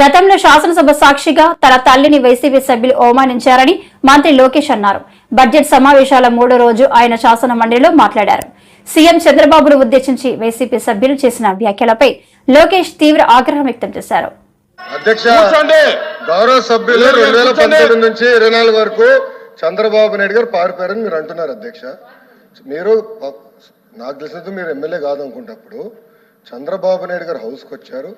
గతంలో శాసనసభ సాక్షిగా తన తల్లిని వైసీపీ సభ్యులు అవమానించారని మంత్రి లోకేష్ అన్నారు. బడ్జెట్ సమావేశాల 3వ రోజు ఆయన శాసన మండలిలో మాట్లాడారు. సీఎం చంద్రబాబును ఉద్దేశించి వైసీపీ సభ్యులు చేసిన వ్యాఖ్యలపై లోకేష్ తీవ్ర ఆగ్రహం వ్యక్తం చేశారు. అధ్యక్ష, గౌరవ సభ్యులు 2019 నుంచి 24 వరకు చంద్రబాబు నాయుడు గారు పారిపోయారని మీరు అంటున్నారు. అధ్యక్ష, మీరు నాకు తెలిసినందుకు మీరు ఎమ్మెల్యే కాదనుకుంటప్పుడు చంద్రబాబు నాయుడు గారు హౌస్కి వచ్చారు.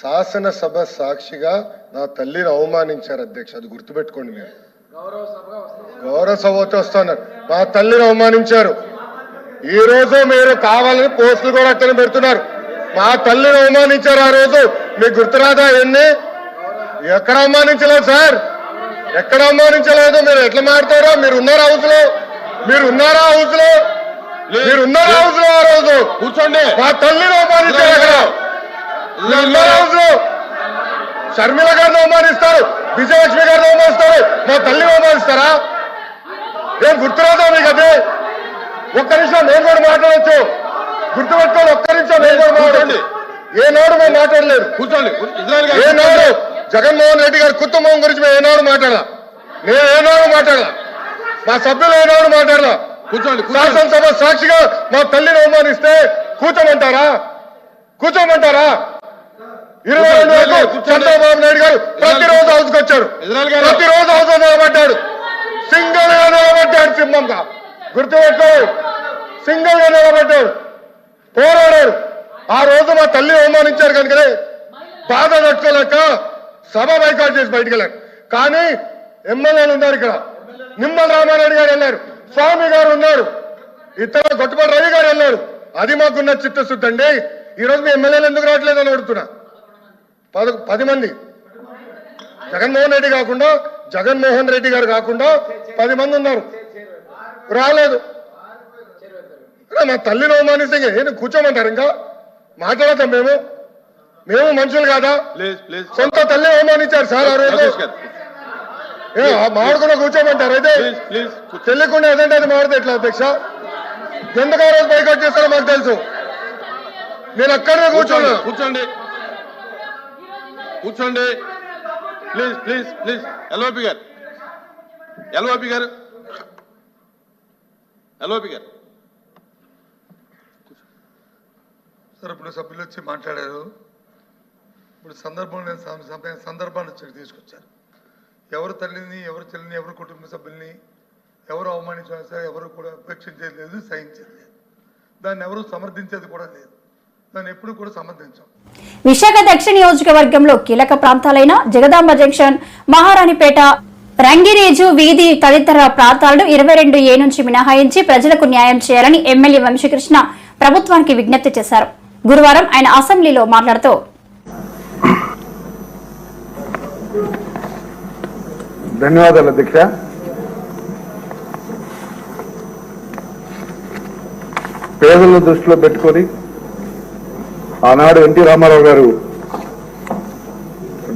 శాసనసభ సాక్షిగా నా తల్లిని అవమానించారు. అధ్యక్ష, అది గుర్తుపెట్టుకోండి. మీరు గౌరవ సభతో వస్తున్నారు. మా తల్లిని అవమానించారు. ఈ రోజు మీరు కావాలని పోస్టులు కూడా అట్టని పెడుతున్నారు. మా తల్లిని అవమానించారు. ఆ రోజు మీకు గుర్తురాదా? ఎన్ని ఎక్కడ అవమానించలేదు సార్, ఎక్కడ అవమానించలేదు. మీరు ఎట్లా మాట్లాడారో. మీరు ఉన్నారా హౌస్ లో? మీరు ఉన్నారా హౌస్ లో? మీరు ఉన్నారా హౌస్ లో? ఆ రోజు కూర్చోండి. మా తల్లిని అవమానించారు. అక్కడ ఉన్నారా హౌస్ లో? షర్మిల గారిని అవమానిస్తారు, విజయలక్ష్మి గారిని అవమానిస్తారు, మా తల్లిని అవమానిస్తారా? ఏం గుర్తురాదా మీకు? అదే ఒక్క నిమిషం నేను కూడా మాట్లాడవచ్చు. గుర్తుపెట్టుకోండి. ఒక్క నిమిషం నేను కూడా మాట్లాడండి. ఏనాడు మేము మాట్లాడలేదు. కూర్చోండి. ఏనాడు జగన్మోహన్ రెడ్డి గారి కుటుంబం గురించి మేము ఏనాడు మాట్లాడాల? నేను ఏనాడు మాట్లాడాల? మా సభ్యులు ఏనాడు మాట్లాడాల? కూర్చోండి. శాసనసభ సాక్షిగా మా తల్లిని అవమానిస్తే కూర్చోమంటారా? కూర్చోమంటారా? 22 వరకు చంద్రబాబు నాయుడు గారు ప్రతిరోజు హౌస్కి వచ్చారు. ప్రతిరోజు హౌస్ నిలబడ్డాడు. సింగిల్ గా నిలబడ్డాడు. సింహంగా గుర్తుపెట్టుకో. సింగిల్ గా నిలబడ్డాడు, పోరాడారు. ఆ రోజు మా తల్లిని అవమానించారు కనుకనే బాధ తట్టుకోలేక సభ బైకాట్ చేసి బయటకు వెళ్ళారు. కానీ ఎమ్మెల్యేలు ఉన్నారు ఇక్కడ. నిమ్మల రామారెడ్డి గారు వెళ్ళారు, స్వామి గారు ఉన్నారు, ఇతర గొట్టుపాటి రవి గారు వెళ్ళారు. అది మాకున్న చిత్తశుద్ధి అండి. ఈ రోజు మీ ఎమ్మెల్యేలు ఎందుకు రావట్లేదు అని అడుగుతున్నా. 10 మంది జగన్మోహన్ రెడ్డి గారు కాకుండా 10 మంది ఉన్నారు, రాలేదు. మా తల్లిని అవమానిస్తే కూర్చోమంటారు? ఇంకా మాట్లాడతాం. మేము మనుషులు కాదా? సొంత తల్లి అవమానించారు సార్ ఆ రోజు. మాడుకున్నా కూర్చోమంటారు? అయితే తెలియకుండా ఏదంటే అది మాడితే ఎట్లా అధ్యక్ష? ఎందుకు ఆ రోజు బైకాట్ చేస్తారో మాకు తెలుసు. నేను అక్కడే కూర్చోండి. కూర్చోండి. కూర్చోండి ప్లీజ్ ప్లీజ్ ప్లీజ్. ఎల్ఓపి గారు సార్, ఇప్పుడు సభ్యులు వచ్చి మాట్లాడారు. ఇప్పుడు సందర్భాన్ని తీసుకొచ్చారు. ఎవరు తల్లిని, ఎవరు చెల్లిని, ఎవరు కుటుంబ సభ్యుల్ని ఎవరు అవమానించారు సార్? ఎవరు కూడా ఉపేక్షించేది లేదు, సహించేది లేదు. దాన్ని ఎవరు సమర్థించేది కూడా లేదు. దాన్ని ఎప్పుడు కూడా సమర్థించాం. విశాఖ దక్షిణ నియోజకవర్గంలో కీలక ప్రాంతాలైన జగదాంబ జంక్షన్, మహారాణిపేట, రంగిరేజు వీధి తదితర ప్రాంతాలను 22A నుంచి మినహాయించి ప్రజలకు న్యాయం చేయాలని ఎమ్మెల్యే వంశీకృష్ణ ప్రభుత్వానికి విజ్ఞప్తి చేశారు. గురువారం ఆయన అసెంబ్లీలో మాట్లాడుతూ ధన్యవాదాలు అధ్యక్ష. పేదలను దృష్టిలో పెట్టుకొని ఆనాడు ఎన్టీ రామారావు గారు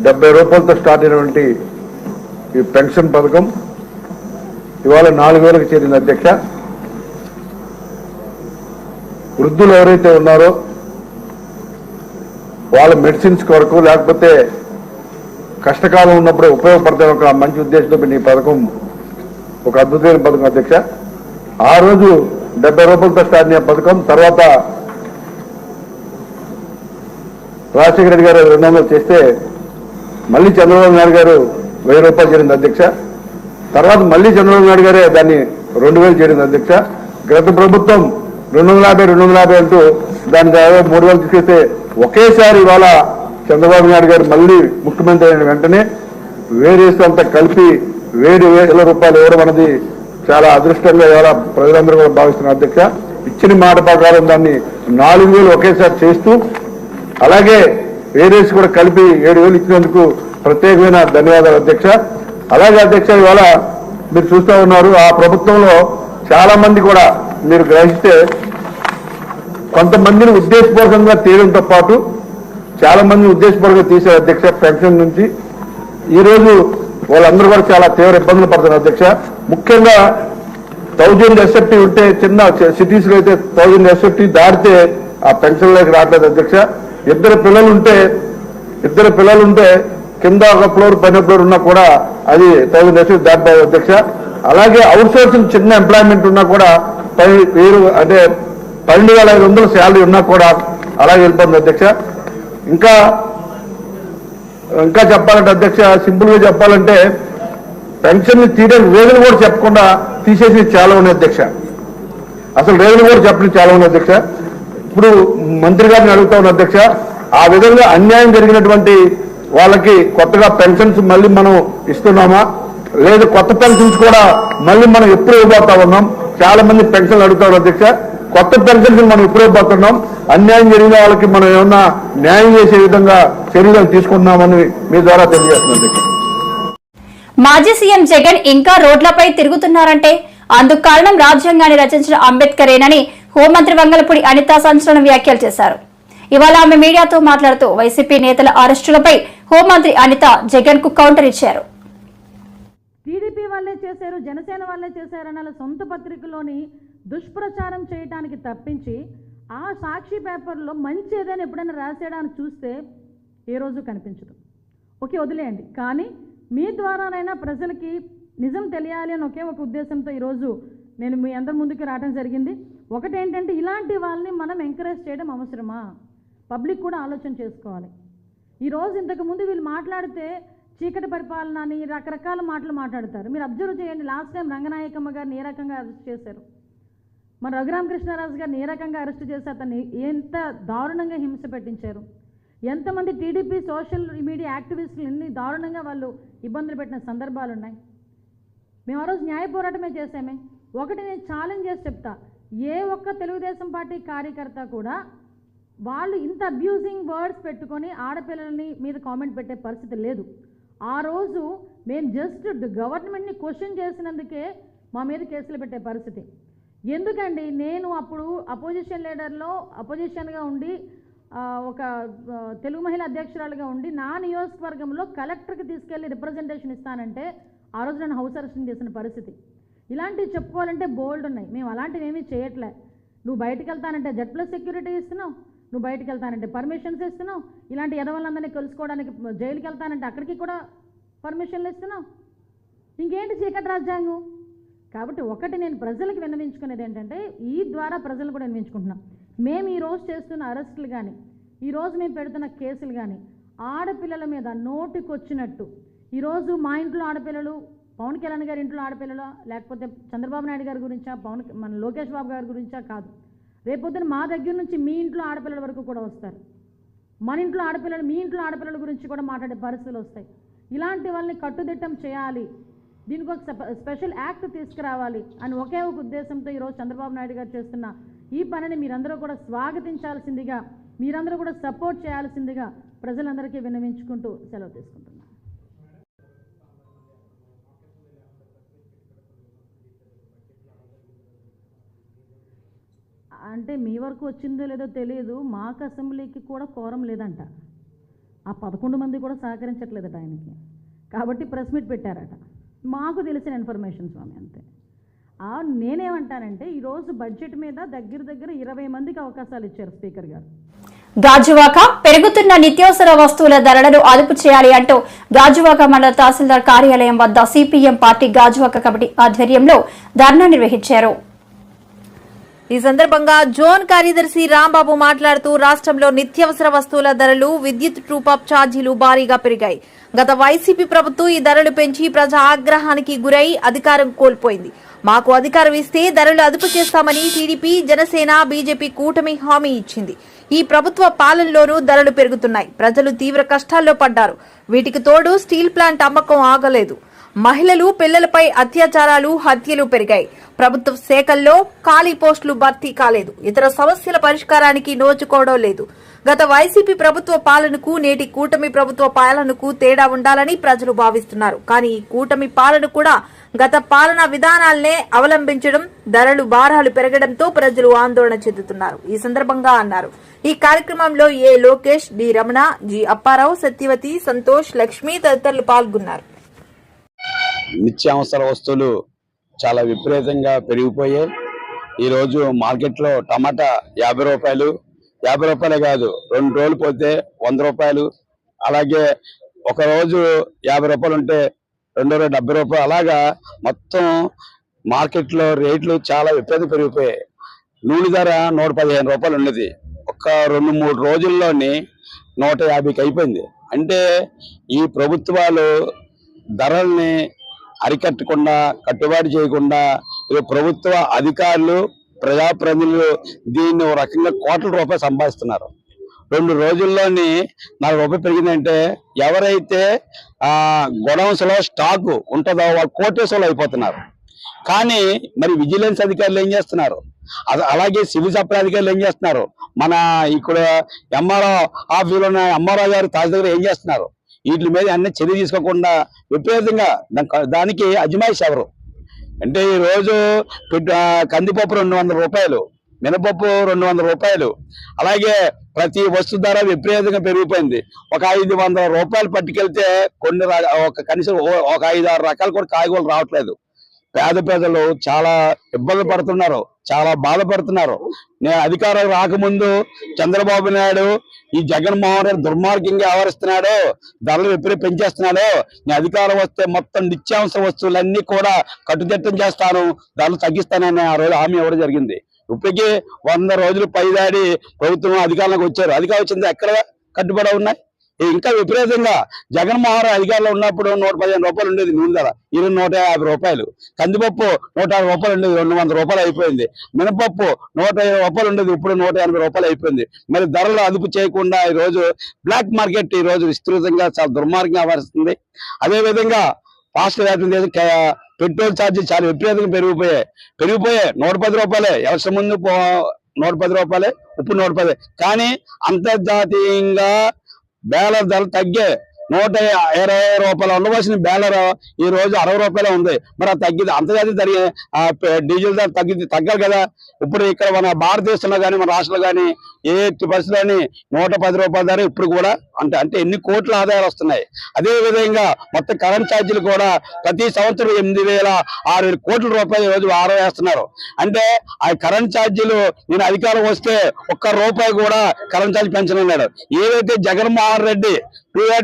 70 రూపాయలతో స్టార్ట్ అయినటువంటి ఈ పెన్షన్ పథకం ఇవాళ 4000కి చేరింది అధ్యక్ష. వృద్ధులు ఎవరైతే ఉన్నారో వాళ్ళ మెడిసిన్స్ కొరకు లేకపోతే కష్టకాలం ఉన్నప్పుడే ఉపయోగపడతాయి ఒక మంచి ఉద్దేశంతో ఈ పథకం ఒక అద్భుతమైన పథకం అధ్యక్ష. ఆ రోజు 70 రూపాయలతో స్టార్ట్ అయిన పథకం తర్వాత రాజశేఖర రెడ్డి గారు 200 చేస్తే మళ్ళీ చంద్రబాబు నాయుడు గారు 1000 రూపాయలు చేరింది అధ్యక్ష. తర్వాత మళ్ళీ చంద్రబాబు నాయుడు గారే దాన్ని 2000 చేరింది అధ్యక్ష. గత ప్రభుత్వం 250 అంటూ దాని ద్వారా 3000 తీసుకెళ్తే ఒకేసారి ఇవాళ చంద్రబాబు నాయుడు గారు మళ్ళీ ముఖ్యమంత్రి అయిన వెంటనే వేరేసి అంతా కలిపి 7,000 రూపాయలు ఇవ్వడం అనేది చాలా అదృష్టంగా ఇవాళ ప్రజలందరూ కూడా భావిస్తున్నారు అధ్యక్ష. ఇచ్చిన మాట ప్రకారం దాన్ని 4,000 ఒకేసారి చేస్తూ అలాగే వేరేసి కూడా కలిపి 7,000 ఇచ్చినందుకు ప్రత్యేకమైన ధన్యవాదాలు అధ్యక్ష. అలాగే అధ్యక్ష, ఇవాళ మీరు చూస్తూ ఉన్నారు ఆ ప్రభుత్వంలో చాలా మంది కూడా మీరు గ్రహిస్తే కొంతమందిని ఉద్దేశపూర్వకంగా తీయడంతో పాటు చాలా మంది ఉద్దేశపూర్వకంగా తీశారు అధ్యక్ష పెన్షన్ నుంచి. ఈరోజు వాళ్ళందరూ కూడా చాలా తీవ్ర ఇబ్బందులు పడుతున్నారు అధ్యక్ష. ముఖ్యంగా 1000 ఎస్ఎఫ్టీ ఉంటే చిన్న సిటీస్ లో అయితే 1000 ఎస్ఎఫ్టీ దాటితే ఆ పెన్షన్లోకి రావట్లేదు అధ్యక్ష. ఇద్దరు పిల్లలుంటే కింద ఒక ఫ్లోర్ పైన ఫ్లోర్ ఉన్నా కూడా అది 1000 రూపీస్ దాటిపోయి అధ్యక్ష. అలాగే అవుట్ సోర్సింగ్ చిన్న ఎంప్లాయ్మెంట్ ఉన్నా కూడా 10,000 అంటే 12,500 శాలరీ ఉన్నా కూడా అలాగే వెళ్ళిపోతుంది అధ్యక్ష. ఇంకా చెప్పాలంటే అధ్యక్ష, సింపుల్ గా చెప్పాలంటే పెన్షన్ తీయడానికి రేగులు కూడా చెప్పకుండా తీసేసి చాలా ఉన్నాయి అధ్యక్ష. అసలు రేగులు కూడా చెప్పడం చాలా ఉన్నాయి అధ్యక్ష. ఇప్పుడు మంత్రి గారిని అడుగుతా ఉన్నా అధ్యక్ష, ఆ విధంగా అన్యాయం జరిగినటువంటి వాళ్ళకి కొత్తగా పెన్షన్స్ మళ్ళీ మనం ఇస్తున్నామా, లేదు కొత్త పెన్షన్స్ కూడా మళ్ళీ మనం ఎప్పుడు ఇవ్వబోతా ఉన్నాం? చాలా మంది పెన్షన్లు అడుగుతారు అధ్యక్ష. కొత్త పెన్షన్స్ మనం ఎప్పుడు ఇవ్వబోతున్నాం? అన్యాయం జరిగిన వాళ్ళకి మనం ఏమన్నా న్యాయం చేసే విధంగా చర్యలు తీసుకుంటున్నామని మీ ద్వారా తెలియజేస్తున్నాం అధ్యక్ష. మాజీ సీఎం జగన్ ఇంకా రోడ్లపై తిరుగుతున్నారంటే అందుకు కారణం రాజ్యాంగాన్ని రచించిన అంబేద్కరేనని హోంమంత్రి వంగలపూడి అనిత సంచలన వ్యాఖ్యలు చేశారు. ఇవాళ ఆమె మీడియాతో మాట్లాడుతూ వైసీపీ నేతల అరెస్టులపై హోంమంత్రి అనిత జగన్ కు కౌంటర్ ఇచ్చారు. టీడీపీ వాళ్ళే చేశారు, జనసేన వాళ్ళే చేశారని అలా సొంత పత్రికలోని దుష్ప్రచారం చేయడానికి తప్పించి ఆ సాక్షి పేపర్లో మంచి ఏదైనా ఎప్పుడైనా రాసేయడానికి చూస్తే ఏ రోజు కనిపించదు. ఓకే, వదిలేయండి. కానీ మీ ద్వారానైనా ప్రజలకి నిజం తెలియాలి అని ఒకే ఒక ఉద్దేశంతో ఈరోజు నేను మీ అందరి ముందుకు రావడం జరిగింది. ఒకటేంటంటే, ఇలాంటి వాళ్ళని మనం ఎంకరేజ్ చేయడం అవసరమా? పబ్లిక్ కూడా ఆలోచన చేసుకోవాలి. ఈరోజు ఇంతకుముందు వీళ్ళు మాట్లాడితే చీకటి పరిపాలన అని రకరకాల మాటలు మాట్లాడతారు. మీరు అబ్జర్వ్ చేయండి, లాస్ట్ టైం రంగనాయకమ్మ గారిని ఏ రకంగా అరెస్ట్ చేశారు, మన రఘురామకృష్ణరాజు గారిని ఏ రకంగా అరెస్ట్ చేసి అతన్ని ఎంత దారుణంగా హింస పెట్టించారు, ఎంతమంది టీడీపీ సోషల్ మీడియా యాక్టివిస్టులు ఎన్ని దారుణంగా వాళ్ళు ఇబ్బందులు పెట్టిన సందర్భాలు ఉన్నాయి. మేము ఆ రోజు న్యాయ పోరాటమే చేసామే. ఒకటి నేను ఛాలెంజ్ చేసి చెప్తా, ఏ ఒక్క తెలుగుదేశం పార్టీ కార్యకర్త కూడా వాళ్ళు ఇంత అబ్యూజింగ్ వర్డ్స్ పెట్టుకొని ఆడపిల్లలని మీద కామెంట్ పెట్టే పరిస్థితి లేదు. ఆ రోజు మేము జస్ట్ గవర్నమెంట్ని క్వశ్చన్ చేసినందుకే మా మీద కేసులు పెట్టే పరిస్థితి. ఎందుకండి, నేను అప్పుడు అపోజిషన్ లీడర్లో అపోజిషన్గా ఉండి ఒక తెలుగు మహిళా అధ్యక్షురాలుగా ఉండి నా నియోజకవర్గంలో కలెక్టర్కి తీసుకెళ్ళి రిప్రజెంటేషన్ ఇస్తానంటే ఆ రోజు నన్ను హౌస్ అరెస్ట్ చేసిన పరిస్థితి. ఇలాంటివి చెప్పుకోవాలంటే బోల్డ్ ఉన్నాయి. మేము అలాంటివి ఏమీ చేయట్లే. నువ్వు బయటకు వెళ్తానంటే Z+ సెక్యూరిటీ ఇస్తున్నావు, నువ్వు బయటకు వెళ్తానంటే పర్మిషన్స్ ఇస్తున్నావు, ఇలాంటి ఎదవలందరినీ కలుసుకోవడానికి జైలుకి వెళ్తానంటే అక్కడికి కూడా పర్మిషన్లు ఇస్తున్నావు. ఇంకేంటి చీకటి రాజ్యాంగం? కాబట్టి ఒకటి నేను ప్రజలకు విన్నవించుకునేది ఏంటంటే, ఈ ద్వారా ప్రజలు కూడా విన్నవించుకుంటున్నాం, మేము ఈరోజు చేస్తున్న అరెస్టులు కానీ ఈరోజు మేము పెడుతున్న కేసులు కానీ ఆడపిల్లల మీద నోటికొచ్చినట్టు, ఈరోజు మా ఇంట్లో ఆడపిల్లలు, పవన్ కళ్యాణ్ గారి ఇంట్లో ఆడపిల్లలు, లేకపోతే చంద్రబాబు నాయుడు గారి గురించా, మన లోకేష్ బాబు గారి గురించా కాదు, రేపొద్దున మా దగ్గర నుంచి మీ ఇంట్లో ఆడపిల్లల వరకు కూడా వస్తారు. మన ఇంట్లో ఆడపిల్లలు, మీ ఇంట్లో ఆడపిల్లల గురించి కూడా మాట్లాడే పరిస్థితులు వస్తాయి. ఇలాంటి వాళ్ళని కట్టుదిట్టం చేయాలి, దీనికి ఒక స్పెషల్ యాక్ట్ తీసుకురావాలి అని ఒకే ఒక ఉద్దేశంతో ఈరోజు చంద్రబాబు నాయుడు గారు చేస్తున్న ఈ పనిని మీరందరూ కూడా స్వాగతించాల్సిందిగా, మీరందరూ కూడా సపోర్ట్ చేయాల్సిందిగా ప్రజలందరికీ విన్నవించుకుంటూ సెలవు తీసుకుంటున్నాను. అంటే మీ వరకు వచ్చిందో లేదో తెలియదు, మాకు అసెంబ్లీకి కూడా కోరం లేదంట. ఆ 11 మంది కూడా సహకరించట్లేదట ఆయనకి, కాబట్టి ప్రెస్ మీట్ పెట్టారట. మాకు తెలిసిన ఇన్ఫర్మేషన్ స్వామి, అంతే. నేనేమంటానంటే, ఈరోజు బడ్జెట్ మీద దగ్గర 20 మందికి అవకాశాలు ఇచ్చారు స్పీకర్ గారు. గాజువాక పెరుగుతున్న నిత్యావసర వస్తువుల ధరలను అదుపు చేయాలి అంటూ గాజువాక మండల తహసీల్దార్ కార్యాలయం వద్ద సిపిఎం పార్టీ గాజువాక కమిటీ ఆధ్వర్యంలో ధర్నా నిర్వహించారు. ఈ సందర్భంగా జోన్ కార్యదర్శి రాంబాబు మాట్లాడుతూ, రాష్ట్రంలో నిత్యావసర వస్తువుల ధరలు, విద్యుత్ ట్రూపాప్ ఛార్జీలు భారీగా పెరిగాయి. గత వైసీపీ ప్రభుత్వం ఈ ధరలు పెంచి ప్రజా ఆగ్రహానికి గురై అధికారం కోల్పోయింది. మాకు అధికారం ఇస్తే ధరలు అదుపు చేస్తామని టీడీపీ, జనసేన, బీజేపీ కూటమి హామీ ఇచ్చింది. ఈ ప్రభుత్వ పాలనలోనూ ధరలు పెరుగుతున్నాయి. ప్రజలు తీవ్ర కష్టాల్లో పడ్డారు. వీటికి తోడు స్టీల్ ప్లాంట్ అమ్మకం ఆగలేదు. మహిళలు, పిల్లలపై అత్యాచారాలు, హత్యలు పెరిగాయి. ప్రభుత్వ శాఖల్లో ఖాళీ పోస్టులు భర్తీ కాలేదు. ఇతర సమస్యల పరిష్కారానికి నోచుకోవడం లేదు. గత వైసీపీ ప్రభుత్వ పాలనకు నేటి కూటమి ప్రభుత్వ పాలనకు తేడా ఉండాలని ప్రజలు భావిస్తున్నారు. కానీ ఈ కూటమి పాలన కూడా గత పాలనా విధానాలనే అవలంబించడం, ధరలు భారాలు పెరగడంతో ప్రజలు ఆందోళన చెందుతున్నారు. ఈ సందర్భంగా అన్నారు. ఈ కార్యక్రమంలో ఏ లోకేష్, డి రమణ, జి అప్పారావు, సత్యవతి, సంతోష్, లక్ష్మి తదితరులు పాల్గొన్నారు. నిత్యావసర వస్తువులు చాలా విపరీతంగా పెరిగిపోయాయి. ఈరోజు మార్కెట్లో టమాటా 50 రూపాయలు, 50 రూపాయలే కాదు, 2 రోజులు పోతే 100 రూపాయలు, అలాగే ఒక రోజు 50 రూపాయలు ఉంటే రెండో రోజు 70 రూపాయలు, అలాగా మొత్తం మార్కెట్లో రేట్లు చాలా విపరీతం పెరిగిపోయాయి. నూనె ధర 115 రూపాయలు ఉన్నది, ఒక 2-3 రోజుల్లోని 150కి అయిపోయింది. అంటే ఈ ప్రభుత్వాలు ధరల్ని అరికట్టకుండా, కట్టుబాటు చేయకుండా ప్రభుత్వ అధికారులు, ప్రజాప్రతినిధులు దీన్ని ఒక రకంగా కోట్ల రూపాయలు సంపాదిస్తున్నారు. 2 రోజుల్లోని 40 రూపాయలు పెరిగిందంటే ఎవరైతే గొడౌన్స్ లో స్టాక్ ఉంటుందో వాళ్ళు కోటేశ్వర్లు అయిపోతున్నారు. కానీ మరి విజిలెన్స్ అధికారులు ఏం చేస్తున్నారు, అలాగే సివిల్ సప్లై అధికారులు ఏం చేస్తున్నారు, మన ఇక్కడ ఎంఆర్ఓ ఆఫీసులో ఉన్న ఎంఆర్ఓ గారు తహసీల్దార్ ఏం చేస్తున్నారు, వీటి మీద అన్ని చర్య తీసుకోకుండా విపరీతంగా దానికి అజమాయిషి ఎవరు అంటే ఈ రోజు కందిపప్పు 200 రూపాయలు, మినపప్పు 200 రూపాయలు, అలాగే ప్రతి వస్తు ధర విపరీతంగా పెరిగిపోయింది. ఒక 500 రూపాయలు పట్టుకెళ్తే కొన్ని కనీసం ఒక 5-6 రకాలు కూడా కాయగూరలు రావట్లేదు. పేద ప్రజలు చాలా ఇబ్బంది పడుతున్నారు, చాలా బాధపడుతున్నారు. నేను అధికారం రాకముందు చంద్రబాబు నాయుడు ఈ జగన్మోహన్ రెడ్డి దుర్మార్గంగా వ్యవహరిస్తున్నాడు, ధరలు విపరీతం పెంచేస్తున్నాడు, నేను అధికారం వస్తే మొత్తం నిత్యావసర వస్తువులన్నీ కూడా కట్టుదిట్టం చేస్తాను, ధరలు తగ్గిస్తానని ఆ రోజు హామీ ఇవ్వడం జరిగింది. ఇప్పటికీ 100 రోజులు పైదాడి ప్రభుత్వం అధికారంలోకి వచ్చారు. అధికారం వచ్చింది ఎక్కడ కట్టుబడి ఉన్నాయి? ఇంకా విపరీతంగా జగన్మోహన్ రెడ్డి అధికారంలో ఉన్నప్పుడు 115 రూపాయలు ఉండేది నూనె ధర, ఈరోజు 150 రూపాయలు. కందిపప్పు 160 రూపాయలు ఉండేది, 200 రూపాయలు అయిపోయింది. మినపప్పు 150 రూపాయలు ఉండేది, ఇప్పుడు 180 రూపాయలు అయిపోయింది. మరి ధరలు అదుపు చేయకుండా ఈ రోజు బ్లాక్ మార్కెట్ ఈ రోజు విస్తృతంగా చాలా దుర్మార్గంగా వ్యవహరిస్తుంది. అదేవిధంగా ఫాస్ట్ వ్యాపారం చేసి పెట్రోల్ ఛార్జీలు చాలా విపరీతంగా పెరిగిపోయాయి. 110 రూపాయలే, ఎవరి ముందు 110 రూపాయలే, ఇప్పుడు 110. కానీ అంతర్జాతీయంగా బేలర్ ధర తగ్గే 120 రూపాయలు ఉండవలసిన బేలర్ ఈ రోజు 60 రూపాయలే ఉంది. మరి అది తగ్గింది, అంతర్జాతీయ డీజిల్ ధర తగ్గాలి కదా. ఇప్పుడు ఇక్కడ మన భారతదేశంలో కానీ మన రాష్ట్రంలో కానీ ఏ పరిస్థితులని 110 రూపాయల ధర ఇప్పుడు కూడా అంటే ఎన్ని కోట్ల ఆదాయాలు వస్తున్నాయి. అదే విధంగా మొత్తం కరెంట్ ఛార్జీలు కూడా ప్రతి సంవత్సరం 8,600 కోట్ల రూపాయలు ఈ రోజు ఆరోవేస్తున్నారు. అంటే ఆ కరెంట్ ఛార్జీలు నేను అధికారం వస్తే ఒక్క రూపాయి కూడా కరెంట్ ఛార్జీ పెంచనున్నాడు. ఏదైతే జగన్మోహన్ రెడ్డి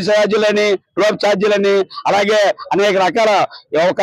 ఛార్జీలని, ఛార్జీలని, అలాగే అనేక రకాల ఒక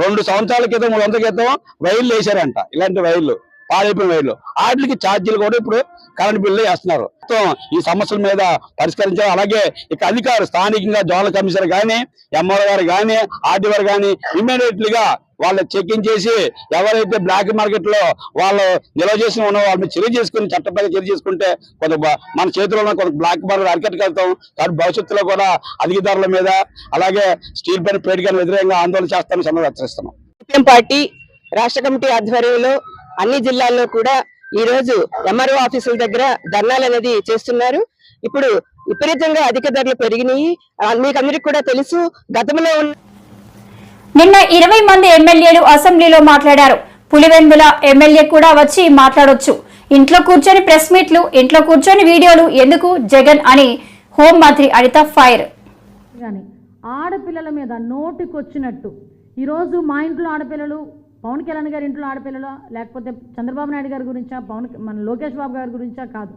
2 సంవత్సరాల క్రితం 3 సంవత్సరాల క్రితం వైర్లు వేశారంట, ఇలాంటి వైర్లు పాడైపోయిన వైర్లు, వాటికి ఛార్జీలు కూడా ఇప్పుడు కరెంట్ బిల్లు వేస్తున్నారు. మొత్తం ఈ సమస్యల మీద పరిష్కరించాలి. అలాగే ఇక అధికారులు స్థానికంగా జోనల్ కమిషనర్ కానీ, ఎంఆర్ఓ గారు కానీ, ఆర్డీ గారు కానీ ఇమ్మీడియట్లీగా వాళ్ళు చెకింగ్ చేసి ఎవరైతే బ్లాక్ మార్కెట్ లో వాళ్ళు నిల్వ చేసిన ఉన్న వాళ్ళని చర్య చేసుకుని చట్టపరంగా చర్య చేసుకుంటే కొంత మన చేతిలో ఉన్న కొంత బ్లాక్ మార్కెట్ అరికట్టగలుగుతాం. కాబట్టి భవిష్యత్తులో కూడా అధిక ధరల మీద అలాగే స్టీల్ పైన ప్లేట్ కానీ వ్యతిరేకంగా ఆందోళన చేస్తామని సందర్భంగా హెచ్చరిస్తున్నాం. సిపిఎం పార్టీ రాష్ట్ర కమిటీ ఆధ్వర్యంలో అన్ని జిల్లాల్లో కూడా ఈ రోజు ఎంఆర్ఓ ఆఫీసుల దగ్గర ధర్నాలు అనేది చేస్తున్నారు. ఇప్పుడు విపరీతంగా అధిక ధరలు పెరిగినాయి. మీకు అందరికి కూడా తెలుసు. గతంలో నిన్న 20 మంది ఎమ్మెల్యేలు అసెంబ్లీలో మాట్లాడారు. పులివెందుల ఎమ్మెల్యే కూడా వచ్చి మాట్లాడొచ్చు. ఇంట్లో కూర్చొని ప్రెస్ మీట్లు, ఇంట్లో కూర్చొని వీడియోలు ఎందుకు జగన్ అని హోంమంత్రి అనిత ఫైర్. ఆడపిల్లల మీద నోటికొచ్చినట్టు ఈరోజు మా ఇంట్లో ఆడపిల్లలు, పవన్ కళ్యాణ్ గారి ఇంట్లో ఆడపిల్లలు, లేకపోతే చంద్రబాబు నాయుడు గారి గురించా, మన లోకేష్ బాబు గారి గురించా కాదు,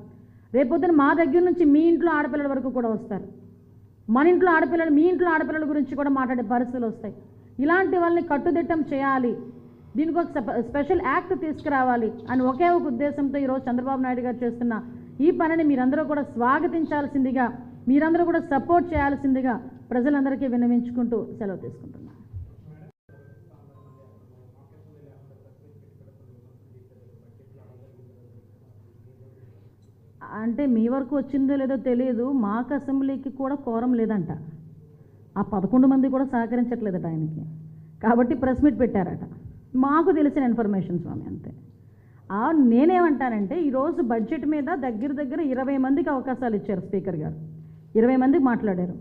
రేపొద్దున మా దగ్గర నుంచి మీ ఇంట్లో ఆడపిల్లల వరకు కూడా వస్తారు. మన ఇంట్లో ఆడపిల్లలు, మీ ఇంట్లో ఆడపిల్లల గురించి కూడా మాట్లాడే పరిస్థితులు వస్తాయి. ఇలాంటి వాళ్ళని కట్టుదిట్టం చేయాలి, దీనికి ఒక స్పెషల్ యాక్ట్ తీసుకురావాలి అని ఒకే ఒక ఉద్దేశంతో ఈరోజు చంద్రబాబు నాయుడు గారు చేస్తున్న ఈ పనిని మీరందరూ కూడా స్వాగతించాల్సిందిగా, మీరందరూ కూడా సపోర్ట్ చేయాల్సిందిగా ప్రజలందరికీ విన్నవించుకుంటూ సెలవు తీసుకుంటున్నాను. అంటే మీ వరకు వచ్చిందో లేదో తెలియదు, మాకు అసెంబ్లీకి కూడా కోరం లేదంట. ఆ 11 మంది కూడా సహకరించట్లేదట ఆయనకి, కాబట్టి ప్రెస్ మీట్ పెట్టారట. మాకు తెలిసిన ఇన్ఫర్మేషన్ స్వామి అంతే. నేనేమంటానంటే ఈరోజు బడ్జెట్ మీద దగ్గర 20 మందికి అవకాశాలు ఇచ్చారు స్పీకర్ గారు. 20 మందికి మాట్లాడారు.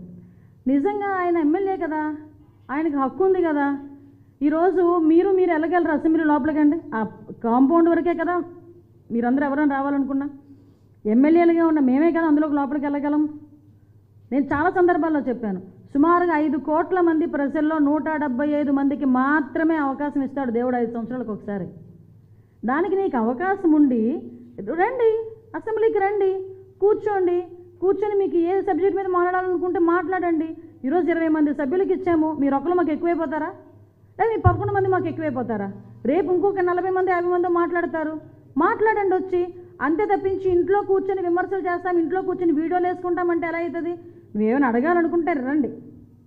నిజంగా ఆయన ఎమ్మెల్యే కదా, ఆయనకు హక్కు ఉంది కదా. ఈరోజు మీరు వెళ్ళగలరు అసెంబ్లీ లోపలికండి, ఆ కాంపౌండ్ వరకే కదా మీరందరూ ఎవరైనా రావాలనుకున్నా. ఎమ్మెల్యేలుగా ఉన్న మేమే కదా అందులోకి లోపలికి వెళ్ళగలం. నేను చాలా సందర్భాల్లో చెప్పాను, సుమారుగా 5 కోట్ల మంది ప్రజల్లో 175 మందికి మాత్రమే అవకాశం ఇస్తాడు దేవుడు 5 సంవత్సరాలకు ఒకసారి. దానికి నీకు అవకాశం ఉండి రండి, అసెంబ్లీకి రండి, కూర్చొని మీకు ఏ సబ్జెక్ట్ మీద మాట్లాడాలనుకుంటే మాట్లాడండి. ఈరోజు 20 మంది సభ్యులకి ఇచ్చాము, మీరు ఒకరు మాకు ఎక్కువైపోతారా? లేదా మీ 11 మంది మాకు ఎక్కువైపోతారా? రేపు ఇంకొక 40 మంది 50 మంది మాట్లాడతారు, మాట్లాడండి వచ్చి. అంతే తప్పించి ఇంట్లో కూర్చొని విమర్శలు చేస్తాం, ఇంట్లో కూర్చొని వీడియోలు వేసుకుంటామంటే ఎలా అవుతుంది? నువ్వేమైనా అడగాలనుకుంటే రండి,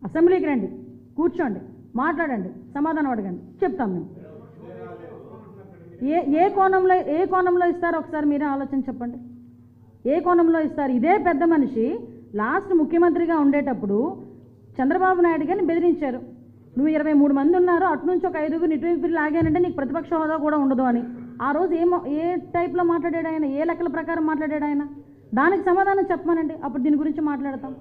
అసెంబ్లీకి రండి, కూర్చోండి, మాట్లాడండి, సమాధానం అడగండి, చెప్తాం మేము. ఏ కోణంలో ఇస్తారో ఒకసారి మీరే ఆలోచన చెప్పండి. ఏ కోణంలో ఇస్తారు? ఇదే పెద్ద మనిషి లాస్ట్ ముఖ్యమంత్రిగా ఉండేటప్పుడు చంద్రబాబు నాయుడు గారిని బెదిరించారు. నువ్వు 23 మంది ఉన్నారు, అటు నుంచి ఒక 5గురు ఇటు లాగానంటే నీకు ప్రతిపక్ష హోదా కూడా ఉండదు అని. ఆ రోజు ఏ టైప్లో మాట్లాడాడు ఆయన? ఏ లెక్కల ప్రకారం మాట్లాడాడు ఆయన? దానికి సమాధానం చెప్పమనండి, అప్పుడు దీని గురించి మాట్లాడతాం.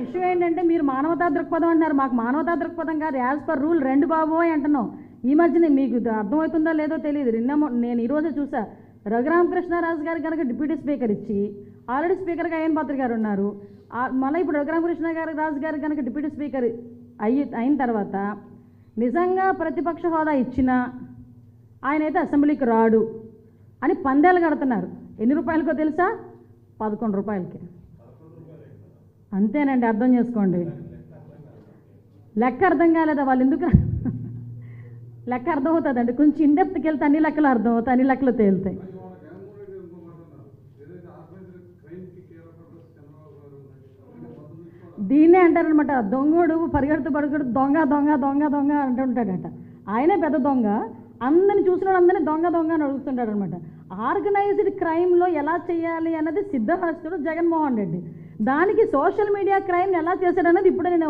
విషయం ఏంటంటే మీరు మానవతా దృక్పథం అంటున్నారు, మాకు మానవతా దృక్పథం కాదు, యాజ్ పర్ రూల్ 2 బాబు అని అంటున్నాం. ఈ మధ్యన మీకు అర్థమవుతుందో లేదో తెలియదు, నేను ఈరోజే చూసా, రఘురామకృష్ణరాజు గారు కనుక డిప్యూటీ స్పీకర్ ఇచ్చి, ఆల్రెడీ స్పీకర్గా అయ్యన్ పాత్ర గారు ఉన్నారు, మళ్ళీ ఇప్పుడు రఘురామకృష్ణరాజు గారు కనుక డిప్యూటీ స్పీకర్ అయిన తర్వాత నిజంగా ప్రతిపక్ష హోదా ఇచ్చినా ఆయనైతే అసెంబ్లీకి రాడు అని పందేలు కడుతున్నారు. ఎన్ని రూపాయలకో తెలుసా? 11 రూపాయలకి. అంతేనండి, అర్థం చేసుకోండి. లెక్క అర్థం కాలేదా? వాళ్ళు ఎందుకు లెక్క అర్థమవుతుందండి, కొంచెం ఇండెప్త్కి వెళ్తే అన్ని లెక్కలు అర్థమవుతాయి, అన్ని లెక్కలు తేలుతాయి. దీన్నే అంటారనమాట, దొంగోడు పరిగెడుతూ దొంగ దొంగ దొంగ దొంగ అంటుంటాడట. ఆయనే పెద్ద దొంగ, అందరిని చూసిన అందరినీ దొంగ దొంగ అని అడుగుతుంటాడు అనమాట. ఆర్గనైజ్డ్ క్రైమ్లో ఎలా చేయాలి అన్నది సిద్ధహస్తుడు జగన్మోహన్ రెడ్డి. దానికి సోషల్ మీడియా క్రైమ్ని ఎలా చేశాడన్నది ఇప్పుడు నేను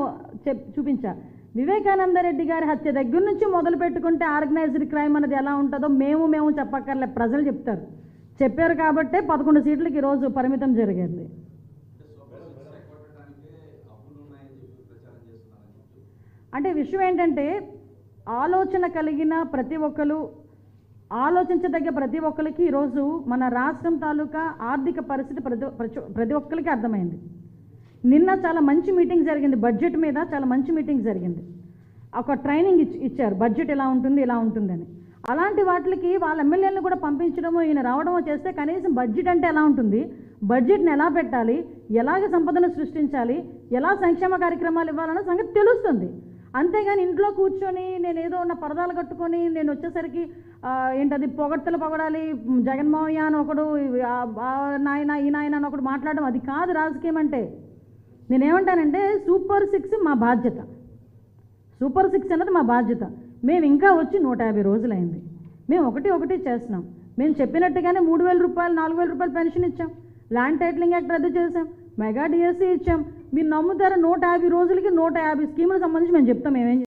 చూపించా. వివేకానంద రెడ్డి గారి హత్య దగ్గర నుంచి మొదలు పెట్టుకుంటే ఆర్గనైజ్డ్ క్రైమ్ అనేది ఎలా ఉంటుందో మేము చెప్పక్కర్లే, ప్రజలు చెప్తారు. చెప్పారు కాబట్టే 11 సీట్లకి ఈరోజు పరిమితం జరిగింది. అంటే విషయం ఏంటంటే, ఆలోచన కలిగిన ప్రతి ఒక్కరు, ఆలోచించదగ్గ ప్రతి ఒక్కరికి ఈరోజు మన రాష్ట్రం తాలూకా ఆర్థిక పరిస్థితి ప్రతి ఒక్కరికి అర్థమైంది. నిన్న చాలా మంచి మీటింగ్ జరిగింది, బడ్జెట్ మీద చాలా మంచి మీటింగ్ జరిగింది. ఒక ట్రైనింగ్ ఇచ్చారు, బడ్జెట్ ఎలా ఉంటుంది ఇలా ఉంటుందని. అలాంటి వాటికి వాళ్ళ ఎమ్మెల్యేలను కూడా పంపించడమో ఈయన రావడమో చేస్తే కనీసం బడ్జెట్ అంటే ఎలా ఉంటుంది, బడ్జెట్ని ఎలా పెట్టాలి, ఎలాగ సంపదను సృష్టించాలి, ఎలా సంక్షేమ కార్యక్రమాలు ఇవ్వాలన్న సంగతి తెలుస్తుంది. అంతేగాని ఇంట్లో కూర్చొని నేను ఏదో ఉన్న పరదాలు కట్టుకొని నేను వచ్చేసరికి ఏంటది పొగడాలి, జగన్మోహన్ అని ఒకడు, నాయన ఈ నాయన అని ఒకడు మాట్లాడడం, అది కాదు రాజకీయం అంటే. నేనేమంటానంటే సూపర్ 6 మా బాధ్యత, సూపర్ 6 అన్నది మా బాధ్యత. మేము ఇంకా వచ్చి 150 రోజులైంది, మేము ఒకటి చేస్తున్నాం. మేము చెప్పినట్టుగానే 3,000 రూపాయలు 4,000 రూపాయలు పెన్షన్ ఇచ్చాం, ల్యాండ్ టైటిలింగ్ యాక్ట్ రద్దు చేసాం, మెగా డిఎస్సీ ఇచ్చాం. మీరు నమ్ముతారా? 150 రోజులకి 150 స్కీములకు సంబంధించి మేము చెప్తాం ఏమేం